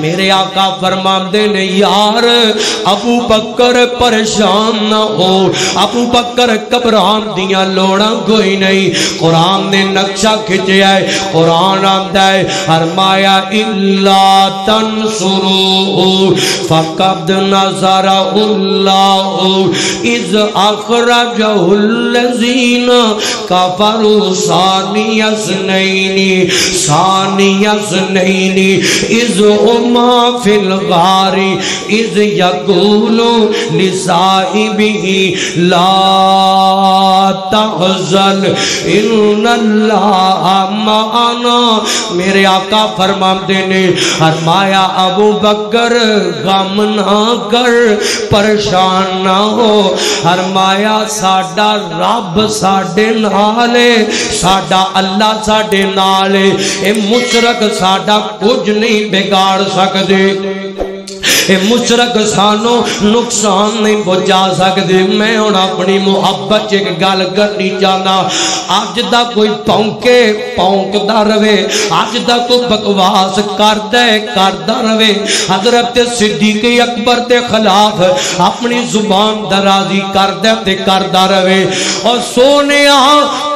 میرے آقا فرماندے نے یار ابو بکر پریشان نہ ہو، ابو بکر گھبران دیاں لوڑاں کوئی نہیں، قرآن نے نقشہ کھچیا ہے، قرآن آندا ہے فرمایا الا تنصروا فقد نصرہ اللہ اذ اخرجہ الذین کفروا ثانی اثنین اذ ہما فی الغار اذ یقول لصاحبہ لا تحزن ان اللہ معنا۔ میرے آقا فرماندے نے فرمایا ابو بکر غم نہ کر، پریشان نہ ہو، فرمایا ساڈا رب ساڈے نال ہے، ساڈا اللہ ساڈے نال ہے، اے مشرک ساڈا کچھ نہیں بگاڑ سکدے، اے مشرک سانو نقصان نہیں پہنچا سکدے۔ میں ہن اپنی محبت ایک گل کرنی چاہنا، اج دا کوئی پونکے پونکدا رہے، اج دا کوئی بکواس کردا رہے، حضرت صدیق اکبر تے خلاف اپنی زبان درازی کردا رہے، اور سونیا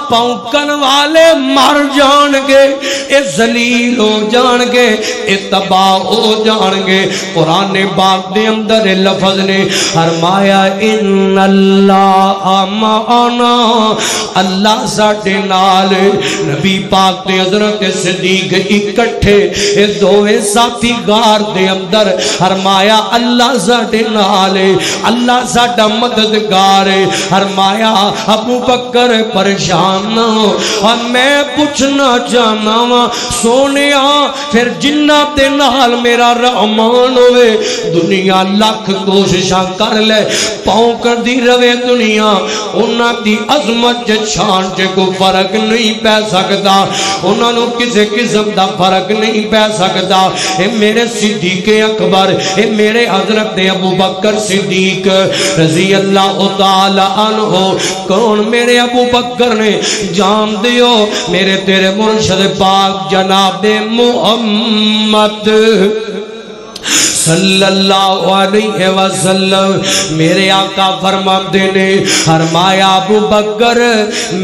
پونکن والے مر جان گے، اے ذلیل ہو جان گے، اے تباہ ہو جان گے۔ قرآن پاک دے اندر لفظ نے فرمایا ان اللہ معنا، اللہ ساڈے نال۔ نبی پاک نے حضرت صدیق اکٹھے اے دوویں ساتھی غار دے اندر فرمایا اللہ ساڈے نال، اللہ ساڈا مددگار ہے۔ فرمایا ابو بکر پریشان نہ ہو، اور میں پوچھنا چاہنا وا سونیا پھر جنہ تے نال میرا رحمان ہوئے، دنیا لاکھ کوششاں کر لے پونکر دی روے دنیا، انہاں دی عظمت شان چ کوئی فرق نہیں پہ سکتا، انہاں نو کسے قسم دا فرق نہیں پہ سکتا۔ اے میرے صدیق اکبر، اے میرے حضرت ابو بکر صدیق رضی اللہ تعالی عنہ، کون میرے ابو بکر نے جان دیو میرے تیرے مرشد پاک جناب محمد صلی اللہ علیہ وسلم۔ میرے آقا فرماندے نے فرمایا ابو بکر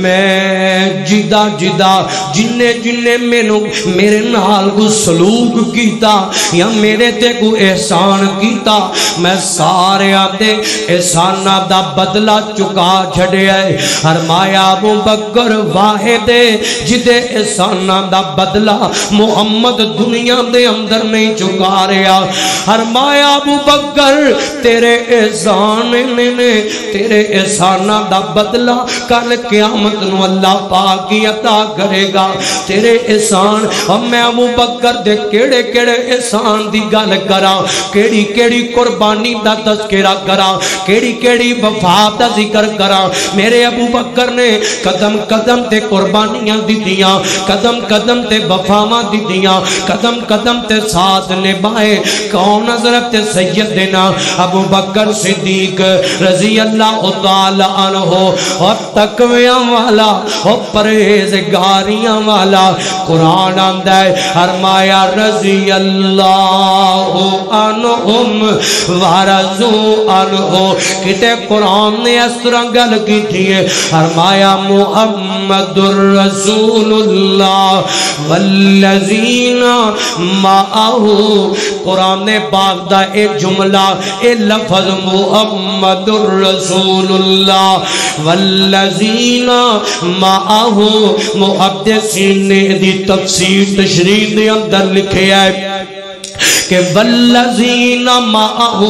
میں جدا جنے مینوں میرے نال کو سلوک کیتا یا میرے تے کو احسان کیتا، میں سارے آتے احسانہ دا بدلہ چکا چھڑیا ہے۔ فرمایا ابو بکر واحد جدے احسانہ دا بدلہ محمد دنیا دے اندر نہیں چکا رہا۔ فرمایا ابو بکر تیرے احسان نے تیرے احسانہ دا بدلہ کل قیامت نو اللہ پاک کی عطا کرے گا۔ تیرے احسان، اور میں ابو بکر دے کیڑے کیڑے احسان دی گل کرا، کیڑی کیڑی قربانی دا تذکرہ کرا، کیڑی کیڑی وفا دا ذکر کرا۔ میرے ابو بکر نے قدم قدم تے قربانیاں دیتیاں، قدم قدم تے وفاواں دیتیاں، قدم قدم تے ساتھ نبھائے۔ کون؟ حضرت سیدنا ابو بکر صدیق رضی اللہ تعالی عنہ، اور تقویاں والا اور پرہیزگاریاں والا۔ قرآن آندا ہے فرمایا رضی اللہ عنہم ورضوا عنہ۔ کتے قرآن نے اس طرح گل کی تھی، فرمایا محمد الرسول اللہ والذین معہ۔ قرآن نے پاک دا اے جملہ اے لفظ محمد الرسول اللہ والذین معہ، محدثین نے دی تفسیر تشریح دے اندر لکھے ہے کہ والذین معہ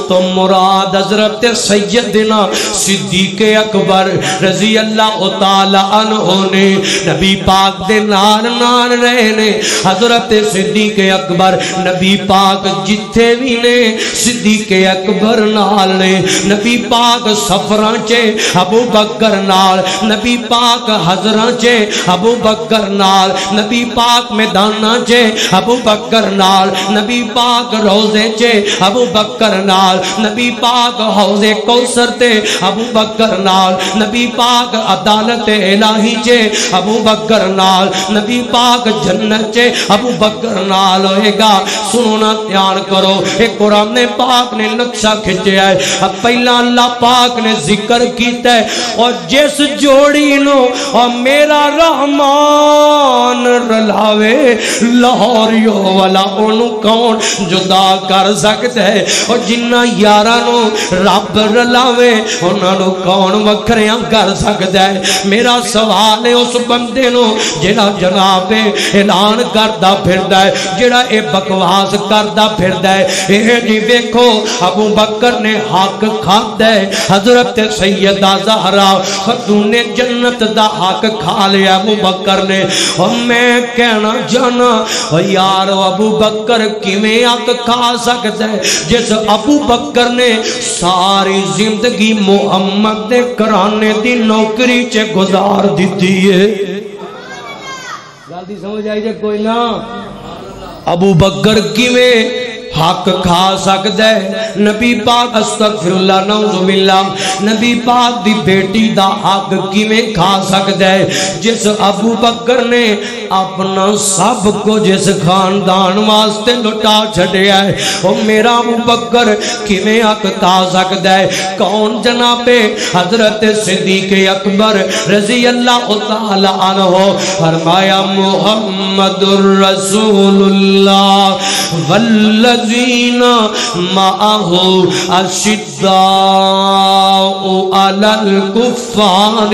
تو مراد حضرت سیدنا صدیق اکبر رضی اللہ تعالی عنہ نے نبی پاک دے نال رہے نے۔ حضرت صدیق اکبر نبی پاک جتھے بھی نے صدیق اکبر نال نے، نبی پاک سفراں چے ابو بکر نال، نبی پاک حضراں چے ابو بکر نال، نبی پاک میداناں چے ابو بکر نال، نبی پاک روزے چے ابو بکر نال، نبی پاک حوض کوثر تے ابو بکر نال، نبی پاک عدالت الہی چے ابو بکر نال، نبی پاک جنت چے ابو بکر نال ہوئے گا۔ سنو نا دھیان کرو، ایک قرآن پاک نے نقشہ کھچیا ہے۔ پہلا اللہ پاک نے ذکر کیتا ہے اور جس جوڑی نو اور میرا رحمان رلاوے لاہوریو والا انو کون جدا کر سکتا ہے، اور جنہ یارانو رب رلاوے انہوں کون وکھریاں کر سکتا ہے۔ میرا سوال ہے اس بندے نو جڑا جناب اعلان کردا پھردا ہے، جڑا اے بکواس کردا پھردا ہے، اے جی ویکھو ابو بکر نے حق کھادا ہے، حضرت سیدہ زہرا خاتون جنت دا حق کھا لیا ابو بکر نے۔ اور میں کہنا جانا یار ابو بکر کیویں حق کھا سکتا ہے جس ابو بکر نے ساری زندگی محمد دے کرانے دی نوکری چے گزار دیتی ہے۔ جلدی سمجھ آئی جے کوئی نہ، ابو بکر کیویں حق کھا سکتا ہے؟ نبی پاک استغفر اللہ نعوذ باللہ، نبی پاک دی بیٹی دا حق کیویں کھا سکتا ہے جس ابو بکر نے اپنا سب کو جس خاندان واسطے لٹا چھڑیا ہے، وہ میرا ابو بکر کیویں حق کھا سکتا ہے؟ کون جناب حضرت صدیق اکبر رضی اللہ تعالی عنہ فرمایا محمد الرسول اللہ والذین معه اشداء علی الکفار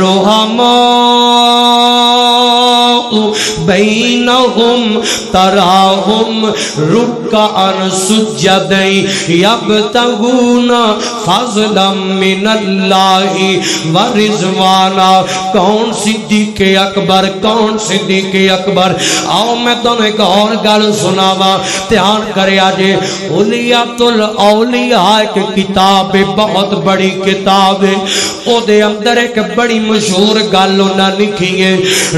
رحماء بینہم تراہم رکعا سجدا یبتغون فضلا من اللہ ورضوانا۔ کون صدیق اکبر؟ کون صدیق اکبر؟ آؤ میں تمہیں ایک اور گل سناوا، دھیان کرے آجے۔ اولیات الاولیاء ایک کتاب ہے، بہت بڑی کتاب ہے، او دے اندر ایک بڑی مشہور گل انہاں لکھی ہے،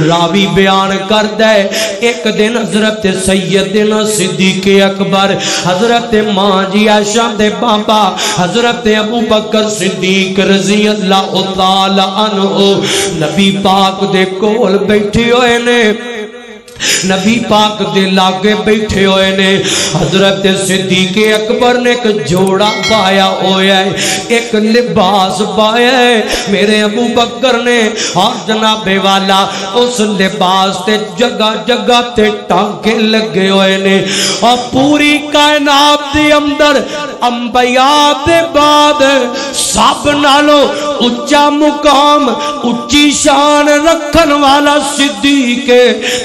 راوی بیان کردا ہے ایک دن حضرت سیدنا صدیق اکبر حضرت ماں جی عائشہ دے بابا حضرت ابو بکر صدیق رضی اللہ تعالی عنہ نبی پاک دے کول بیٹھے ہوئے نے، نبی پاک دے لاگے بیٹھے ہوئے نے۔ حضرت صدیق اکبر نے ایک جوڑا پایا ہویا ہے، ایک لباس پایا ہے، میرے ابو بکر نے اور جناب والا اس لباس تے جگہ جگہ تے ٹانکے لگے ہوئے نے، اور پوری کائنات دے اندر انبیاء دے بعد سب نالو اچا مقام اچی شان رکھن والا صدیق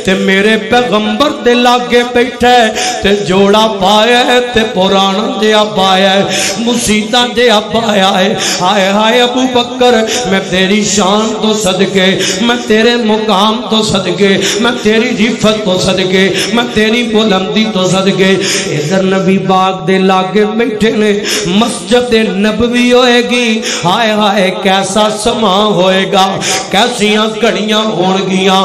تے میرے پیغمبر دے لاگے بیٹھا ہے تے جوڑا پایا ہے تے پرانا دیا پایا ہے، مسیطہ دیا پایا ہے۔ آئے آئے ابو بکر میں تیری شان تو صدقے، میں تیرے مقام تو صدقے، میں تیری رفت تو صدقے، میں تیری بلندی تو صدقے۔ ادھر نبی پاک دے لاگے بیٹھے نے، مسجد نبوی ہوئے گی، آئے آئے کیسا سما ہوئے گا، کیسیاں کڑیاں ہون گیاں۔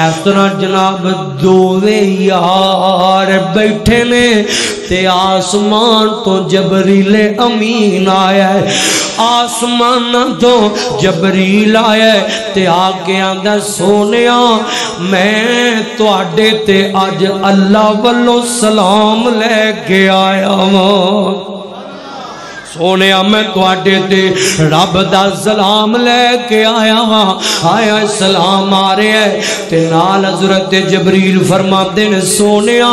اس طرح جناب دووے یار بیٹھے نے تے آسمان تو جبریل امین آیا ہے، آسمان تو جبریل آیا ہے تے آگے آندہ سونیا میں تو آڈے تے آج اللہ والو سلام لے کے آیا ہوں، سونیا میں تو آڈے تے رب دا سلام لے کے آیا ہاں۔ آیا سلام آ رہے ہیں تے نال حضرت جبریل فرما دین سونیا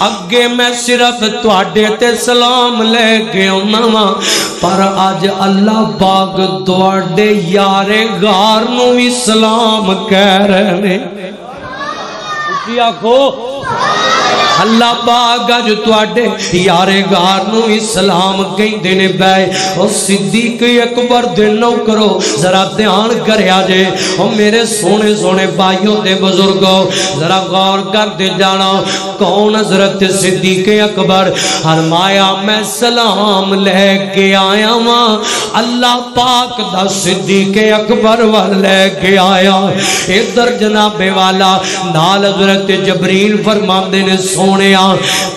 اگے میں صرف تو آڈے تے سلام لے کے آنا ہاں، پر آج اللہ پاک تو آڈے یار غار نو بھی سلام کہہ رہے ہیں۔ اسی آنکھو اللہ پاک جو تواڈے یار غار نو اسلام کہندے نے بے او صدیق اکبر دے نوکرو ذرا دھیان کریا جے او میرے سونے سونے بھائیوں تے بزرگوں ذرا غور کر دے جانا کون حضرت صدیق اکبر فرمایا میں سلام لے کے آیا ہاں اللہ پاک دا صدیق اکبر ول لے کے آیا ادھر جناب والا نال حضرت جبریل فرماندے نے سونیا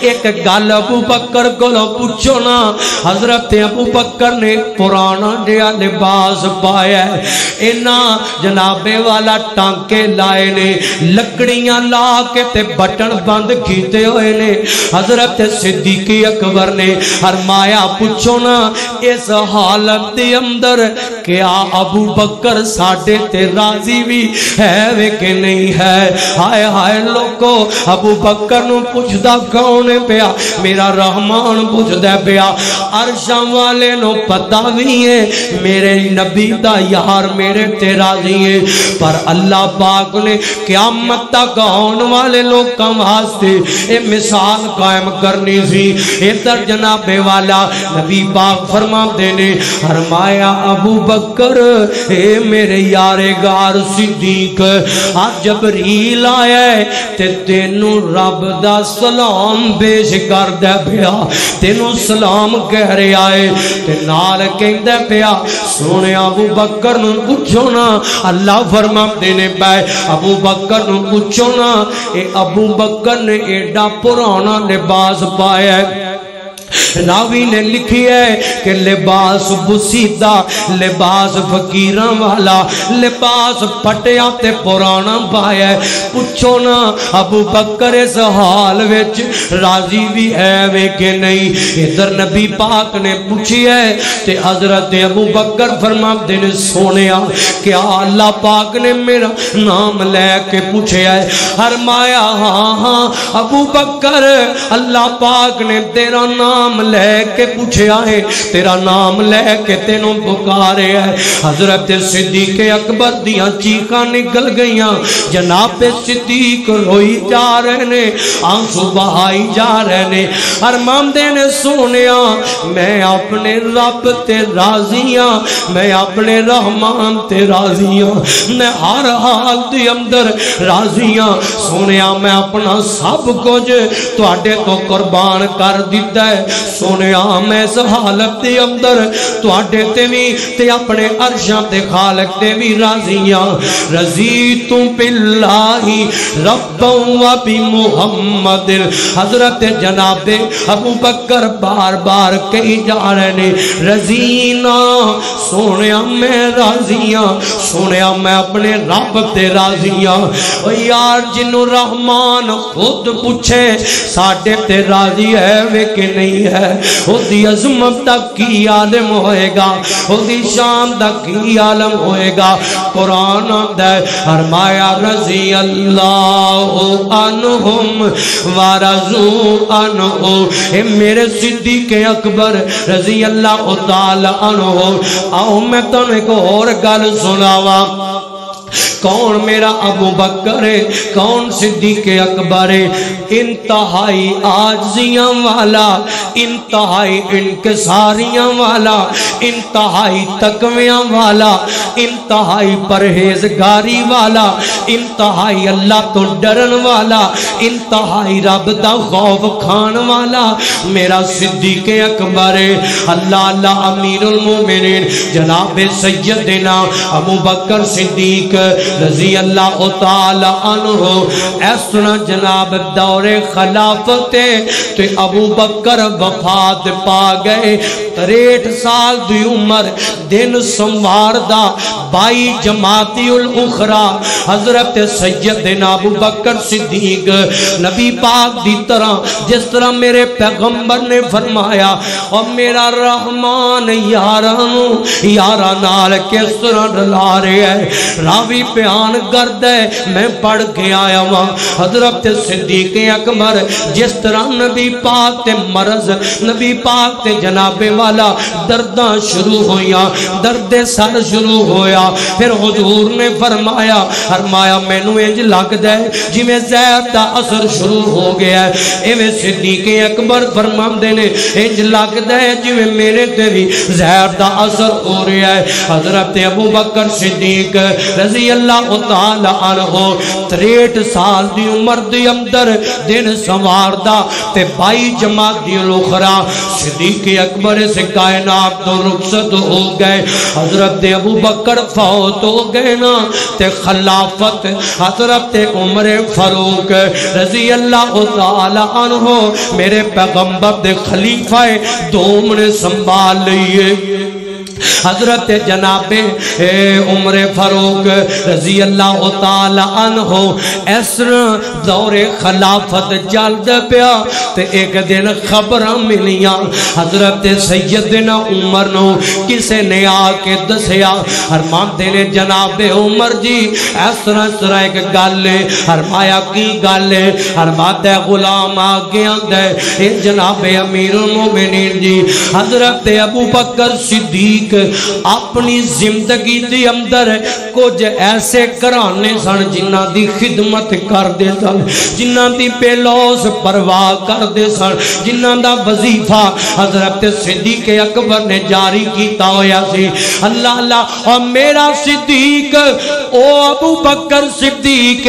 ایک گل ابو بکر کو پوچھو نا حضرت ابو بکر نے پرانا جہا لباس پایا ہے اینا جناب والا ٹانکے لائے نے لکڑیاں لا کے تے بٹن بند کیتے ہوئے نے حضرت صدیق اکبر نے فرمایا پوچھو نا اس حالت دے اندر کیا ابو بکر ساڈے تے راضی بھی ہے وے کہ نہیں ہے؟ ہائے ہائے لوگو ابو بکر نو پوچھدا کون پیا؟ میرا رحمان پوچھدا پیا عرشاں والے نو پتہ بھی ہے میرے نبی دا یار میرے تے راضی ہے، پر اللہ پاک نے قیامت تک آن والے لوگاں واسطے اے مثال قائم کرنی سی۔ ادھر جناب والا نبی پاک فرماتے نے فرمایا ابو بکر اے میرے یار گار صدیق آج جبریل آیا ہے تے تینوں رب دا سلام پیش کر دے پیا، تینوں سلام کہہ رہا ہے تے نال کہندا پیا سونے ابو بکر نو پوچھو نا اللہ فرماتے نے پے ابو بکر نو پوچھو نا اے ابو بکر نے ایڈا پرانا لباس پایا ہے، راوی نے لکھی ہے کہ لباس بسیدہ، لباس فقیراں والا، لباس پھٹیا تے پرانا پایا ہے، پوچھو نا ابو بکر اس حال وچ راضی بھی ہے وے کہ نہیں؟ ادھر نبی پاک نے پوچھی ہے تے حضرت ابو بکر فرماتے نے سونیا کیا اللہ پاک نے میرا نام لے کے پوچھے ہے؟ فرمایا ہاں ہاں ابو بکر اللہ پاک نے تیرا نام لے کے پوچھے آئے، تیرا نام لے کے تینوں پکارے ہے۔ حضرت صدیق اکبر دیاں چیخاں نکل گئیاں، جناب صدیق روئی جا رہے نے، آنسو بہائی جا رہے نے، ارمان دینے سونیا میں اپنے رب تے راضیاں، میں اپنے رحمان تے راضیاں، میں ہر حال دی اندر راضیاں، سونیا میں اپنا سب کچھ تواڈے تو قربان کر دیتا ہے، سونیا میں اس حالت دے اندر تواڈے تے بھی تے اپنے عرشاں تے خالق تے بھی راضیاں، رضیت باللہ ربا و بمحمد۔ حضرت جناب ابو بکر بار بار کہی جا رہے نے رضینا سونیا میں راضیاں، سونیا میں اپنے رب تے راضیاں، یار جنوں رحمان خود پوچھے ساڈے تے راضی ہے وے کہ نہیں ہے، او دی عظمت تک کی عالم ہوئے گا، او دی شان تک کی عالم ہوئے گا۔ قرآن آندہ ہے فرمایا رضی اللہ عنہم ورضوا عنہ، اے میرے صدیق اکبر رضی اللہ تعالی عنہ۔ آؤ میں تنہیں ایک اور گل سناواں، کون میرا ابو بکر ہے، کون صدیق اکبر ہے؟ انتہائی عاجزیاں والا، انتہائی انکساریاں والا، انتہائی تقویاں والا، انتہائی پرہیزگاری والا، انتہائی اللہ تو ڈرن والا، انتہائی رب دا خوف کھان والا میرا صدیق اکبر ہے۔ اللہ اللہ امیر المومنین جناب سیدنا ابو بکر صدیق رضی اللہ تعالی عنہ، اس طرح جناب دور خلافت تے ابو بکر وفات پا گئے، 63 سال دی عمر، دن سموار دا 22 جمادی الاخرى، حضرت سیدنا ابو بکر صدیق نبی پاک دی طرح جس طرح میرے پیغمبر نے فرمایا اور میرا رحمان یارہ نال کس طرح ڈلا رہے ہیں، راوی بیان کرد ہے میں پڑھ کے آیا ہوں حضرت صدیق اکبر جس طرح نبی پاک تے مرض، نبی پاک تے جناب والا درداں شروع ہویا، درد سر شروع ہویا، پھر حضور نے فرمایا مینوں انج لگدا ہے جویں زہر دا اثر شروع ہو گیا ہے، ایویں صدیق اکبر فرماندے نے انج لگدا ہے جویں میرے تے بھی زہر دا اثر ہو رہا ہے۔ حضرت ابو بکر صدیق رضی اللہ تعالی عنہ 63 سال دی عمر دی اندر دن سوار دا تے 22 جمادی الاخرى صدیق اکبر سے کائنات تو رخصت ہو گئے، حضرت ابو بکر فوت ہو گئے نا تے خلافت حضرت عمر فاروق رضی اللہ تعالی عنہ میرے پیغمبر دے خلیفہ دوم نے سنبھال لئیے۔ حضرت جناب عمر فاروق رضی اللہ تعالی عنہ اس دور خلافت جلد پیا تے ایک دن خبراں ملیاں حضرت سیدنا عمر نو کسے نے آ کے دسیا فرماندے نے جناب عمر جی اس طرح ایک گل ہے فرمایا کی گل ہے فرماتا ہے غلام آ گیا ہے جناب امیر المومنین جی حضرت ابو بکر صدیق اپنی زندگی دی اندر کچھ ایسے کرانے سن جنہ دی خدمت کر دے سن جنہ دی بے لوس پرواہ کر دے سن جنہ دا وظیفہ حضرت صدیق اکبر نے جاری کیتا ہویا سی اللہ اللہ اور میرا صدیق او ابو بکر صدیق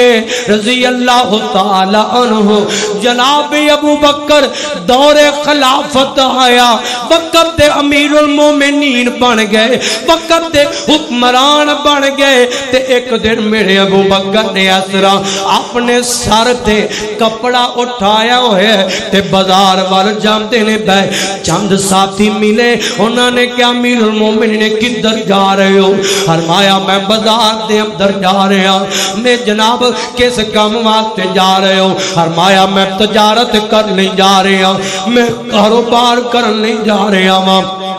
رضی اللہ تعالی عنہ جناب ابو بکر دور خلافت آیا وقت دے امیر المومنین بن گئے وقت دے حکمران بن گئے تے ایک دن میرے ابو بکر نے اس طرح اپنے سر تے کپڑا اٹھایا ہوئے تے بازار وال جاندے نے بے چند ساتھی ملے انہوں نے کیا امیر المومنین کدھر جا رہے ہو فرمایا میں بازار دے اندر جا رہا میں جناب کس کام واسطے جا رہے ہو فرمایا میں تجارت کرنے جا رہا میں کاروبار کرنے جا رہا ہوں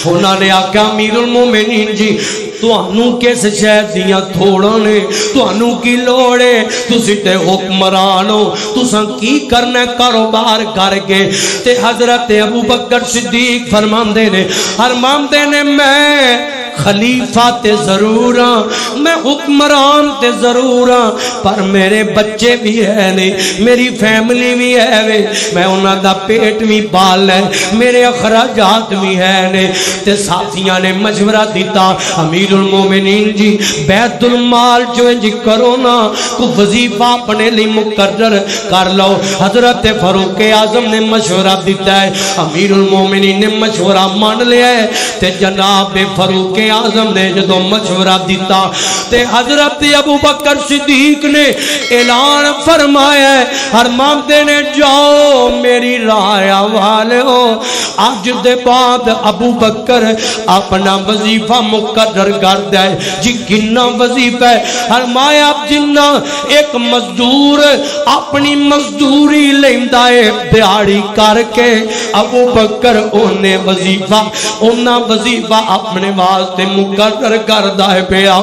انہوں نے آکھا امیر المومنین جی تُوانوں کس شہد دیاں تھوڑا نے تُوانوں کی لوڑے تُسی تے حکمران ہو تُساں کی کرنے کاروبار کر کے تے حضرت ابو بکر صدیق فرماندے نے میں خلیفہ تے ضرور ہاں میں حکمران تے ضرور ہاں پر میرے بچے بھی ہے نہیں میری فیملی بھی ہے میں انہاں دا پیٹ بھی پال ہے میرے اخراجات بھی ہے نہیں تے ساتھیاں نے مشورہ دیتا امیر المومنین جی بیت المال جو جی کرو نا تو وظیفہ اپنے لی مقرر کر لو حضرت فاروق اعظم نے مشورہ دیتا ہے امیر المومنین نے مشورہ مان لیا ہے تے جناب فاروق اعظم نے جدو مشورہ دیتا تے حضرت ابو بکر صدیق نے اعلان فرمایا ہے فرماندے نے جاؤ میری رائے والے ہو آج دے بعد ابو بکر اپنا وظیفہ مقرر کر دے جی کنا وظیفہ ہے فرمایا جنہ ایک مزدور اپنی مزدوری لیندہ ہے دیاری کر کے ابو بکر انہیں وظیفہ اپنے واسطے مقرر کردہ ہے پیا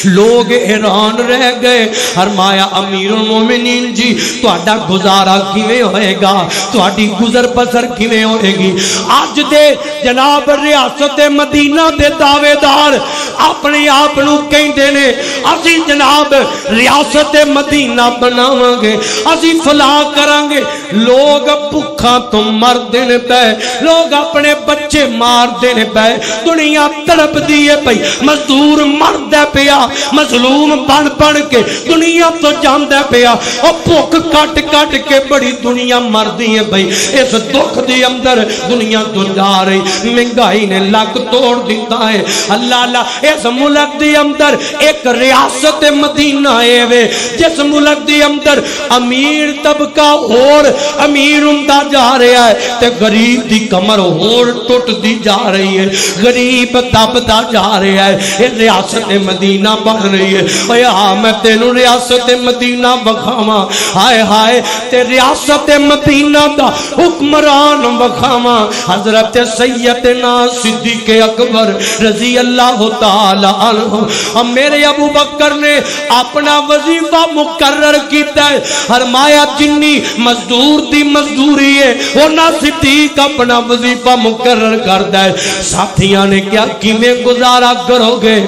لوگ حیران رہ گئے فرمایا امیر المومنین جی تہاڈا گزارا کیویں ہوئے گا تہاڈی گزر بسر کیویں ہوئے گی اج دے جناب ریاست مدینہ دے دعوے دار اپنے آپ نو کہندے نے اسی جناب ریاست مدینہ بناواں گے اسی فلاح کران گے لوگ بھکھاں تو مردے نے پے لوگ اپنے بچے مار دینے پے دنیا تڑپ دیے پئی مزدور مردے پہ مظلوم بن کے دنیا تو جاندہ پیا اور بھوک کٹ کے بڑی دنیا مردی ہے بھئی اس دکھ دی اندر دنیا تو جا رہی مہنگائی نے لک توڑ دیتا ہے اللہ اللہ اس ملک دی اندر ایک ریاست مدینہ ہے جس ملک دی اندر امیر طبقہ اور امیر امدہ جا رہا ہے تے غریب دی کمر اور ٹوٹ دی جا رہی ہے غریب دبدا جا رہا ہے یہ ریاست مدینہ بن رہی ہے اوہ ہاں میں تینوں ریاست مدینہ بخاواں ہائے ہائے تے ریاست مدینہ دا حکمران بخاواں حضرت سیدنا صدیق اکبر رضی اللہ تعالی عنہ اور میرے ابو بکر نے اپنا وظیفہ مقرر کیتا ہے فرمایا جنی مزدور دی مزدوری ہے اونا صدیق اپنا وظیفہ مقرر کردا ہے ساتھیاں نے کیا کیویں گزارا کرو گے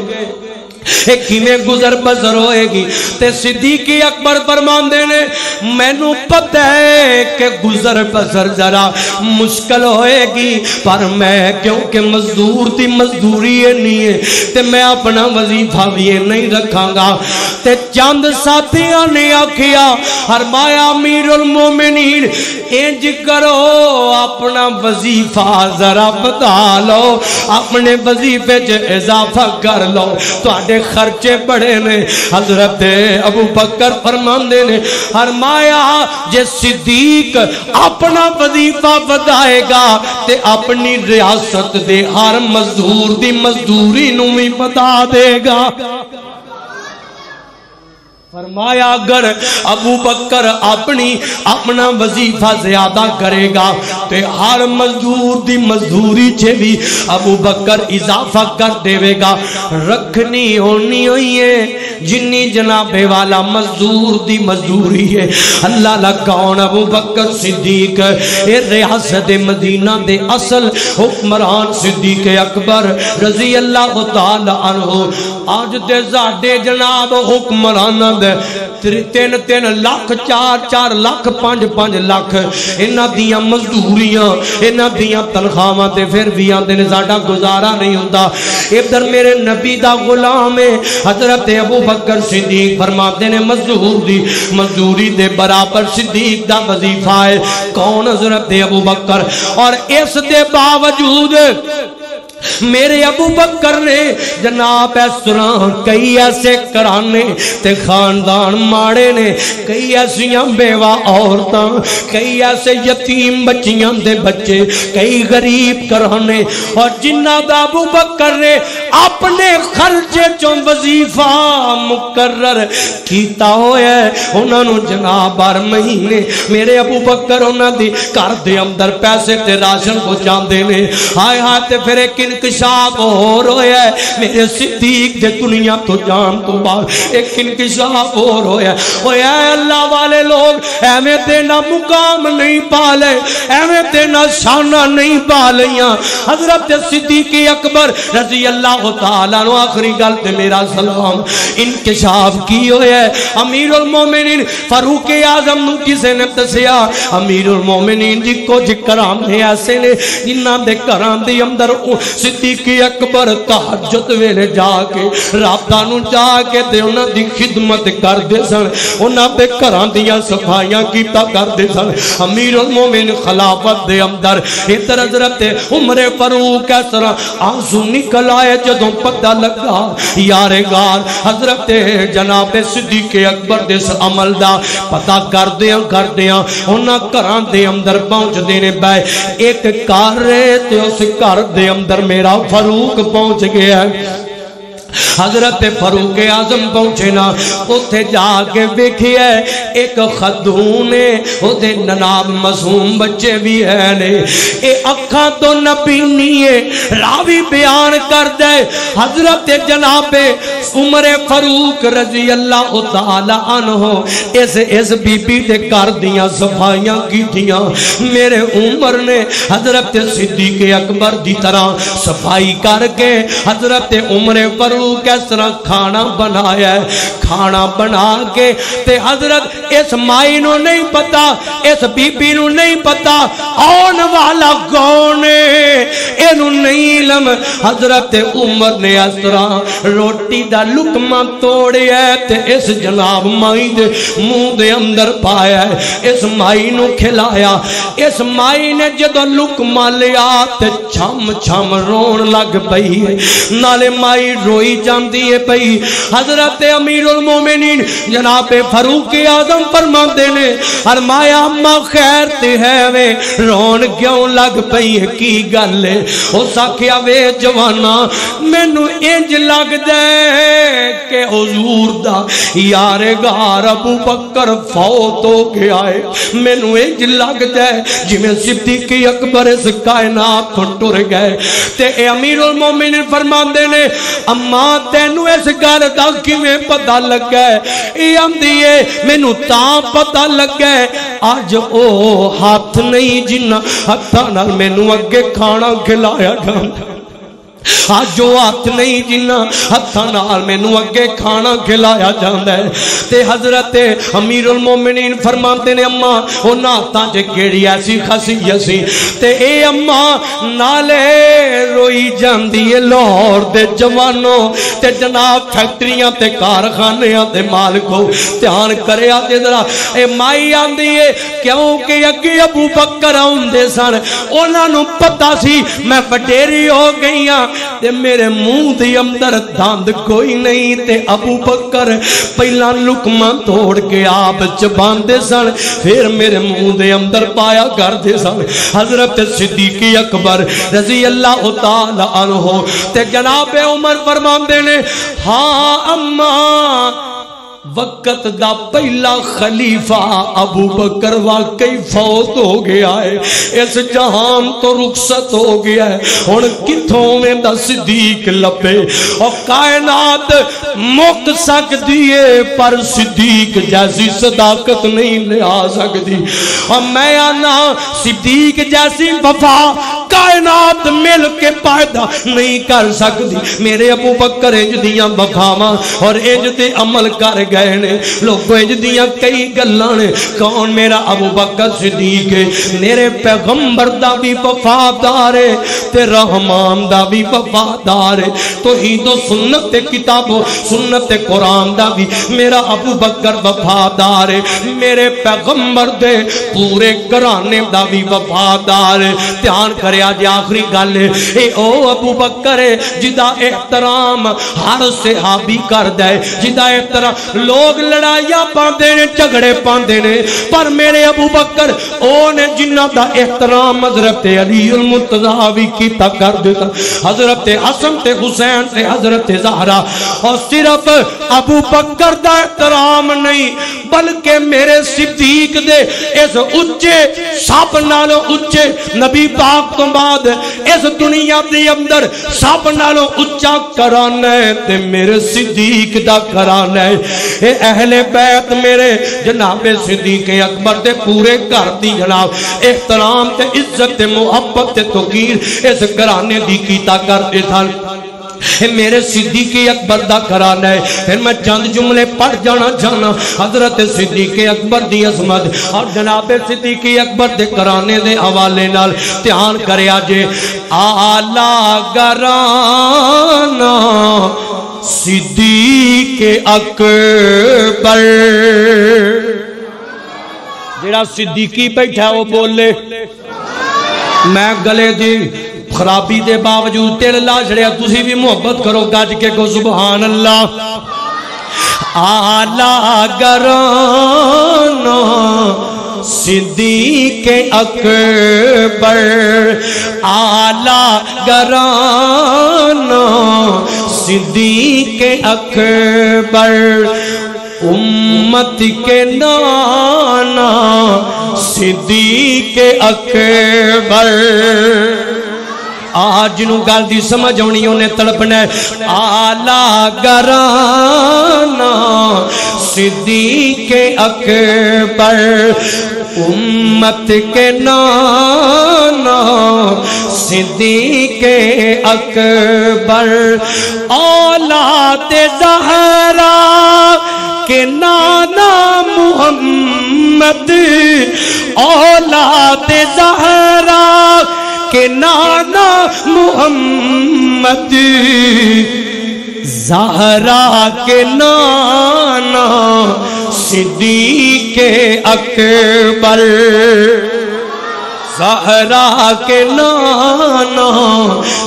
ایک میں گزر بسر ہوئے گی تے صدیق اکبر فرماندے نے میں نو پتہ ہے کہ گزر بسر ذرا مشکل ہوئے گی پر میں کیونکہ مزدور تھی مزدوری نہیں ہے تے میں اپنا وظیفہ بھی نہیں رکھاں گا تے چند ساتھیاں نے آکھیا فرمایا امیر المومنین انج کرو اپنا وظیفہ ذرا بتا لو اپنے وظیفے چ اضافہ کر لو تو تواڈے خرچے بڑے نے. حضرت ابو بکر فرماندے نے فرمایا جے صدیق اپنا وظیفہ ودائے گا تے اپنی ریاست دے ہر مزدور دی مزدوری نو بھی بتا دے گا. فرمایا اگر ابو بکر اپنا وظیفہ زیادہ کرے گا تو ہر مزدور دی مزدوری چھے بھی ابو بکر اضافہ کر دے گا. رکھنی ہونی ہوئی ہے جنی جناب والا مزدور دی مزدوری ہے. اللہ لکھاؤن ابو بکر صدیق اے ریاست مدینہ دے اصل حکمران صدیق اکبر رضی اللہ تعالی عنہ. آج دے زادے جناب حکمران 3 لاکھ 4 لاکھ 5 لاکھ انہاں دیاں مزدوریاں انہاں دیاں تنخواہاں تے پھر بھی آندے نے ساڈا گزارا نہیں ہوندا. ادھر میرے نبی دا غلام ہے حضرت ابو بکر صدیق فرماتے نے مزدوری دے برابر صدیق دا وظیفہ ہے. کون؟ حضرت ابو بکر. اور اس دے باوجود میرے ابو بکر نے جناب اس طرح کئی ایسے کرانے تے خاندان ماڑے نے, کئی ایسیاں بیوہ عورتاں, کئی ایسے یتیم بچیاں دے بچے, کئی غریب کرانے, اور جنہ دا ابو بکر نے اپنے خرچے چوں وظیفہ مقرر کیتا ہویا ہے انہاں نو جناب ہر مہینے میرے ابو بکر انہاں دی گھر دے اندر پیسے تے راشن پہنچاندے نے. ہائے ہائے تے پھر ایک انکشاف ہو رہا ہے میرے صدیق دے دنیا تو جان تو بعد ایک انکشاف ہو رہا ہے. اوہ اے اللہ والے لوگ ایویں دینا مقام نہیں پالے, ایویں دینا شانہ نہیں پالیاں. حضرت صدیق اکبر رضی اللہ تعالیٰ عنہ آخری گل تے میرا سلام انکشاف کی ہوئے ہے. امیر المومنین فاروق اعظم نو کسے نے دسیا امیر المومنین جی کو جکرام نے ایسے نے جنہاں دے کرام دی اندر صدیق اکبر تہجد ویلے جا کے رابطہ نو جا کے دے انہاں دی خدمت کر دے سن, انہاں دے گھراں دیاں صفائیاں کیتا کر دے سن. امیر المومن خلافت دے اندر ادھر حضرت عمر فاروق اس طرح آنسو نکل آئے جدوں پتہ لگا یار گار حضرت جناب صدیق اکبر دے اس عمل دا پتہ کر دیاں انہاں گھراں دے اندر پہنچ دینے بائے ایک کار رہے تے اس گھر دے اندر میرا فاروق پہنچ گیا ہے. حضرت فاروق اعظم پہنچے نا اتھے جا کے دیکھے ایک خاتون ہے او دے نناب معصوم بچے بھی ہیں نے اے اکھاں تو نبینی ہے. راوی بیان کر دے حضرت جناب عمر فاروق رضی اللہ تعالی عنہ اس بی بی دے کر دیاں صفائیاں کی دیاں. میرے عمر نے حضرت صدیق اکبر دی طرح صفائی کر کے حضرت عمر فاروق کس طرح کھانا بنایا ہے. کھانا بنا کے تے حضرت اس مائی نو نہیں پتا, اس بی بی نو نہیں پتا آن والا کون ہے, اینو نہیں علم. حضرت عمر نے اس طرح روٹی دا لقمہ توڑیا ہے تے اس جناب مائی دے منہ دے اندر پایا ہے, اس مائی نو کھلایا. اس مائی نے جدو لقمہ لیا تے چھم چھم رون لگ پئی ہے, نالے مائی روئی جاندی ہے پئی. حضرت امیر المومنین جناب فاروق اعظم فرماندے نے فرمایا اما خیر تے ہے وے رون کیوں لگ پئی ہے کی گل ہے؟ اس آکھیا وے جوانا مینوں انج لگ دے کہ حضور دا یار غار ابو بکر فوت ہو گیا ہے. مینوں انج لگ دے جویں صدیق اکبر اس کائنات تو ٹر گئے. تے اے امیر المومنین فرماندے نے اما تینو اس گھر دا کیویں پتہ لگا ہے؟ اے آندی ہے مینوں تاں پتہ لگا ہے اج او ہاتھ نہیں جنہ ہتھاں نال مینوں اگے کھانا کھلایا جاندا, آج جو ہاتھ نہیں جنہ ہتھاں نال مینوں اگے کھانا کھلایا جاندا ہے. تے حضرت امیر المومنین فرماندے نے اما انہاں ہاتھاں تے کیڑی ایسی خاصیت سی تے اے اما نالے روئی جاندی ہے لاہور دے جوانوں تے جناب فیکٹریاں تے کارخانیاں تے مالکو دھیان کریا تے ذرا اے مائی آندی ہے کیونکہ اگے ابو بکر آندے سن انہاں نوں پتہ سی میں وڈیری ہو گئی ہاں تے میرے منہ دے اندر دند کوئی نہیں تے ابو بکر پہلا لقمہ توڑ کے آپ چباندے سن پھر میرے منہ دے اندر پایا کردے سن حضرت صدیق اکبر رضی اللہ تعالی عنہ تے جناب عمر فرماندے نے ہاں اماں وقت دا پہلا خلیفہ ابو بکر واقعی فوت ہو گیا ہے اس جہان تو رخصت ہو گیا ہے ہن کتھوں میں دا صدیق لبے اور کائنات مک سکتی ہے پر صدیق جیسی صداقت نہیں لے آ سکتی اور میں آنا صدیق جیسی وفا کائنات مل کے پیدا نہیں کر سکتی میرے ابو بکر انج دیاں وفاواں اور انج دے عمل کر گئے نے لوگ انج دیاں کئی گلاں نے کون میرا ابو بکر صدیق ہے میرے پیغمبر دا بھی وفادار ہے تے رحمان دا بھی وفادار ہے توحید و سنت کتاب و سنت قرآن دا بھی میرا ابو بکر وفادار ہے میرے پیغمبر دے پورے گھرانے دا بھی وفادار ہے دھیان کرے آج آخری گل اے او ابو بکر ہے جدا احترام ہر صحابی کر دے جدا احترام لوگ لڑائیاں پاندے نے جھگڑے پاندے نے پر میرے ابو بکر او نے جنہ دا احترام حضرت علی المرتضیٰ بھی کیتا کر دیتا حضرت حسن تے حسین تے حضرت زہرا اور صرف ابو بکر دا احترام نہیں بلکہ میرے صدیق دے اس اچھے سب نالوں اچھے نبی پاک تو بعد اس دنیا دے اندر سب نالوں اچھا کرانا ہے تے میرے صدیق دا کرانا ہے اے اہل بیت میرے جناب صدیق اکبر دے پورے گھر دی جناب احترام تے عزت تے محبت تے توقیر اس گھرانے دی کیتا کرتے تھا میرے صدیق اکبر دا کرانا ہے پھر میں چند جملے پڑھ جانا چاہنا حضرت صدیق اکبر دی عظمت اور جناب صدیق اکبر دے کرانے دے حوالے نال دھیان کرے آجے آلہ گرانا صدیق اکبر جڑا صدیقی بیٹھا وہ بولے میں گلے دی خرابی دے باوجود تیرے لا چھڑیا تسی بھی محبت کرو گاج کے کو سبحان اللہ آلہ گرانا صدیق اکبر آلہ گرانا صدیق اکبر امت کے نانا صدیق اکبر آج نو گل دی سمجھ ہونی انہیں تڑپنا ہے آلہ گرانا صدیق اکبر امت کے نانا صدیق اکبر اولاد زہرا کے نانا محمد اولاد زہرا کہ نانا محمد زہرا کے نانا صدیق اکبر زہرا کے نانا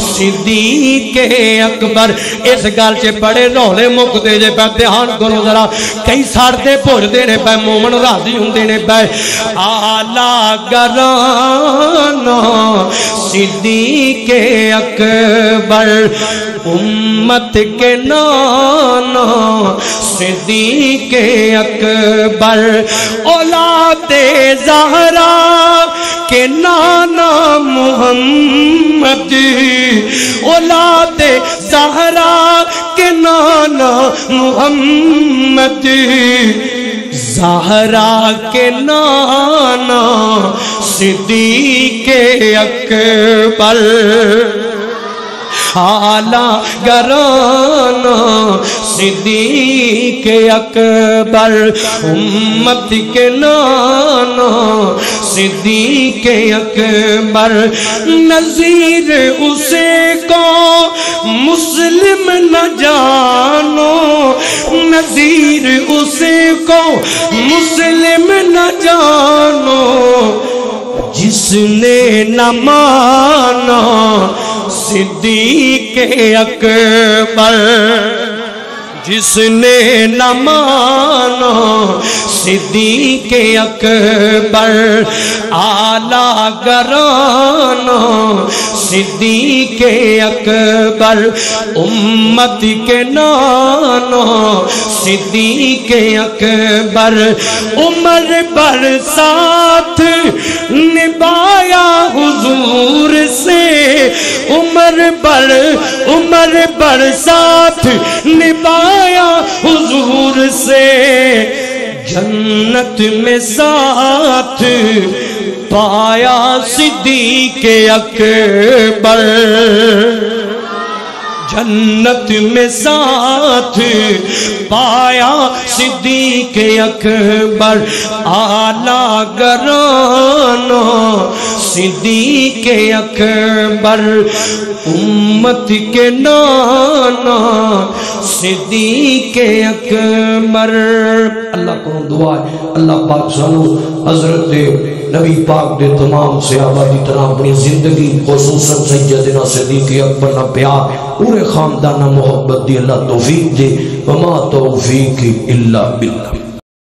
صدیق اکبر اس گل سے بڑے رولے مکتے جے پہ دھیان کرو ذرا کئی ساڑتے پوچھ دینے پہ مومن راضی ہوں دینے پہ آلہ گرانا صدیق اکبر امت کے نانا صدیق اکبر اولاد زہرا کہ نانا محمد اولاد زہرا کہ نانا محمد زہرا کے نانا صدیق اکبر آلہ گرانا صدیق اکبر امت کے نانا صدیق اکبر نظیر اسے کو مسلم نہ جانو نظیر اسے کو مسلم نہ جانو جس نے نہ مانا صدیق صدیق اکبر جس نے نہ مانا صدیق اکبر آلہ گرانا صدیق اکبر امت کے نانا صدیق اکبر عمر بر ساتھ نبھایا حضور سے عمر بر ساتھ نبھایا حضور سے جنت میں ساتھ پایا صدیق اکبر جنت میں ساتھ پایا صدیق اکبر آلہ گرانا صدیق اکبر امت کے نانا صدیق اکبر اللہ کو دعا ہے اللہ پاک سانو حضرت نبی پاک دے تمام صحابہ دی طرح اپنی زندگی خصوصاً سیدنا صدیق اکبر نہ پیار پورے خاندان محبت دی اللہ توفیق دے وما توفیق الا باللہ